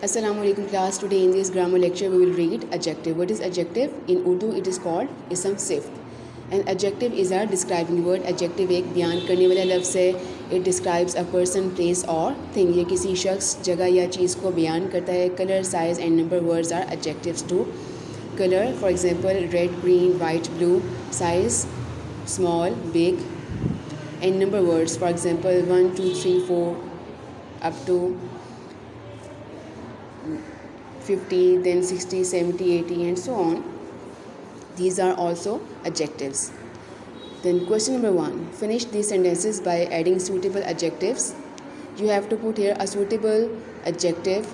Assalamu alaikum class. Today in this grammar lecture we will read adjective. What is adjective? In Urdu it is called ism sift. An adjective is a describing word. Adjective एक बयान करने वाला लफ्ज़ है. It describes a person, place or thing. ये किसी शख्स, जगह या चीज़ को बयान करता है. Color, size and number words are adjectives too. Color, for example, red, green, white, blue. Size, small, big. And number words, for example, 1, 2, 3, 4, up to 50, then 60, 70, 80 and so on. These are also adjectives. Then question number 1. Finish these sentences by adding suitable adjectives. You have to put here a suitable adjective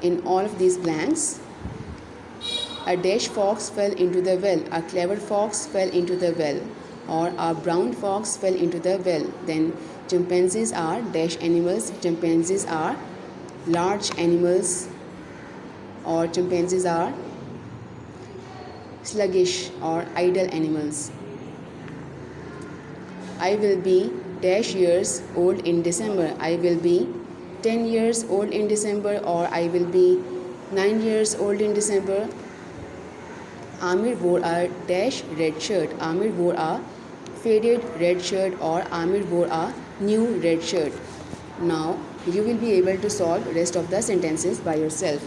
in all of these blanks. A dash fox fell into the well. A clever fox fell into the well. Or a brown fox fell into the well. Then chimpanzees are dash animals. Chimpanzees are large animals, or chimpanzees are sluggish or idle animals. I will be dash years old in December. I will be 10 years old in December, or I will be 9 years old in December. Amir wore a dash red shirt. Amir wore a faded red shirt, or Amir wore a new red shirt. Now you will be able to solve rest of the sentences by yourself.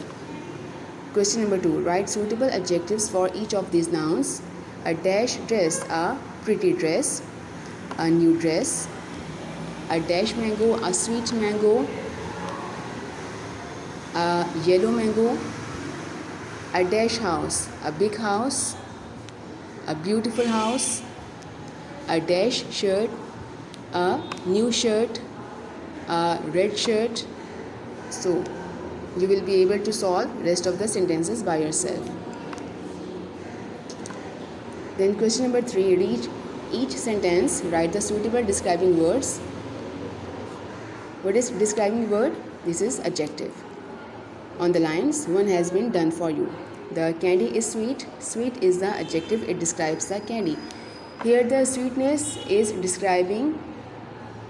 Question number 2. Write suitable adjectives for each of these nouns. A dash dress, a pretty dress, a new dress, a dash mango, a sweet mango, a yellow mango, a dash house, a big house, a beautiful house, a dash shirt, a new shirt, a red shirt. So you will be able to solve rest of the sentences by yourself. Then question number 3. Read each sentence. Write the suitable describing words. What is describing word? This is adjective. On the lines, one has been done for you. The candy is sweet. Sweet is the adjective. It describes the candy. Here the sweetness is describing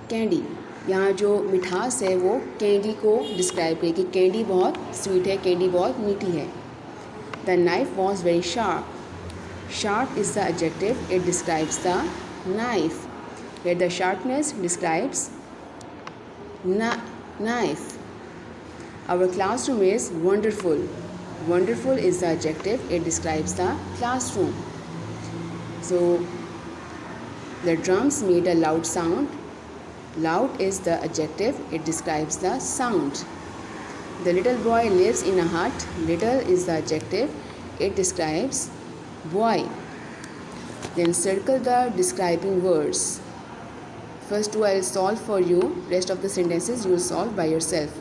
candy. यहाँ जो मिठास है वो candy को describe करे कि candy बहुत sweet है, कैंडी बहुत मीठी है. The knife was very sharp. Sharp is the adjective. It describes the knife. Where the sharpness describes knife. Our classroom is wonderful. Wonderful is the adjective. It describes the classroom. So the drums made a loud sound. Loud is the adjective. It describes the sound. The little boy lives in a hut. Little is the adjective. It describes boy. Then circle the describing words. First two I will solve for you. Rest of the sentences you will solve by yourself.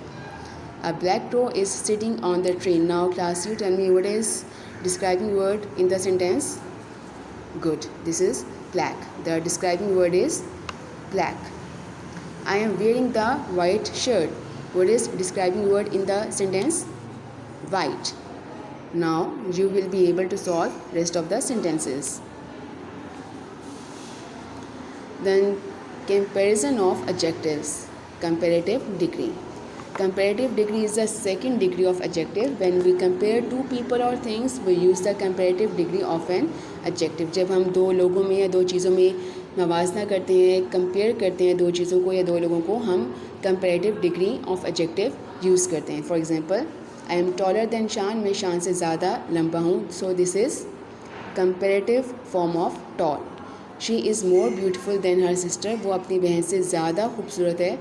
A black crow is sitting on the train. Now class, you tell me what is describing word in the sentence. Good. This is black. The describing word is black. I am wearing the white shirt. What is describing word in the sentence? White. Now you will be able to solve rest of the sentences. Then comparison of adjectives. Comparative degree. Comparative degree is the second degree of adjective. When we compare two people or things, we use the comparative degree of an adjective. जब हम दो लोगों में या दो चीज़ों में मवाजना करते हैं, कंपेयर करते हैं दो चीज़ों को या दो लोगों को, हम comparative degree of adjective use करते हैं. For example, I am taller than शान. मैं शान से ज़्यादा लंबा हूँ. So this is comparative form of tall. She is more beautiful then her sister. वो अपनी बहन से ज़्यादा खूबसूरत है.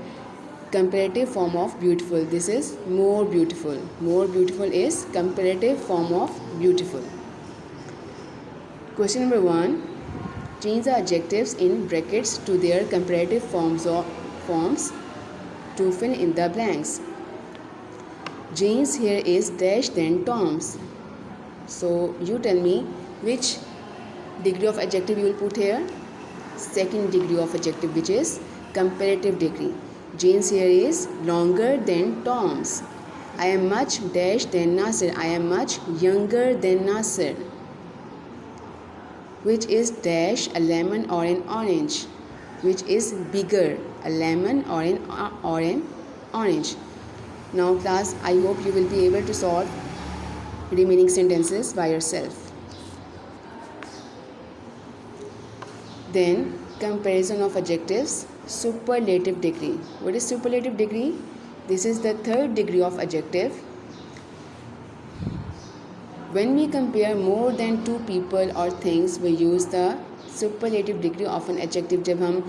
Comparative form of beautiful. This is more beautiful. More beautiful is comparative form of beautiful. Question number 1. Change the adjectives in brackets to their comparative forms to fill in the blanks. James here is dash then Tom's. So you tell me which degree of adjective you will put here. Second degree of adjective, which is comparative degree. James here is longer than Tom's. I am much dash than Nasir. I am much younger than Nasir. Which is dash a lemon or an orange? Which is bigger, a lemon or an orange? Now class, I hope you will be able to solve remaining sentences by yourself. Then comparison of adjectives, superlative degree. What is superlative degree? This is the third degree of adjective. When we compare more than two people or things, we use the superlative degree of an adjective. जब हम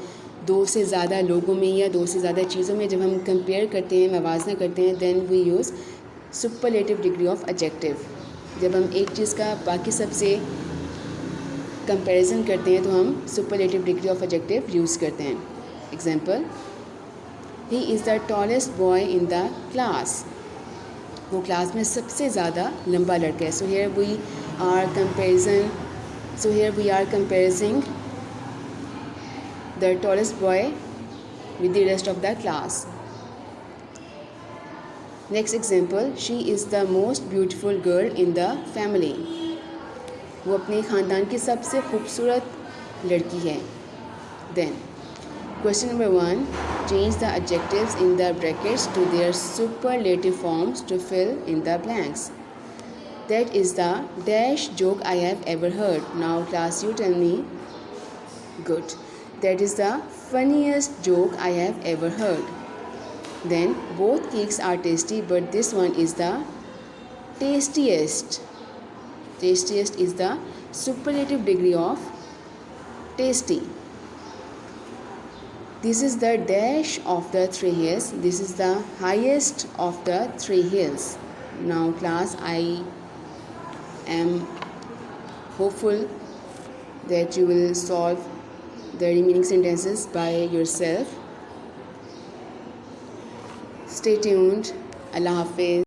दो से ज़्यादा लोगों में या दो से ज़्यादा चीज़ों में जब हम कंपेयर करते हैं, मवाजना करते हैं, then we use superlative degree of adjective. जब हम एक चीज़ का बाकी सबसे कंपैरिजन करते हैं तो हम superlative degree of adjective use करते हैं. Example, he is the tallest boy in the class. वो क्लास में सबसे ज़्यादा लंबा लड़का है. So here we are comparing the tallest boy with the rest of the class. Next example, she is the most beautiful girl in the family. वो अपने ख़ानदान की सबसे खूबसूरत लड़की है. Then question number 1, change the adjectives in the brackets to their superlative forms to fill in the blanks. That is the dash joke I have ever heard. Now class, you tell me. Good. That is the funniest joke I have ever heard. Then both cakes are tasty, but this one is the tastiest. Tastiest is the superlative degree of tasty. This is the dash of the three hills. This is the highest of the three hills. Now class, I am hopeful that you will solve the remaining sentences by yourself. Stay tuned. Allah Hafiz.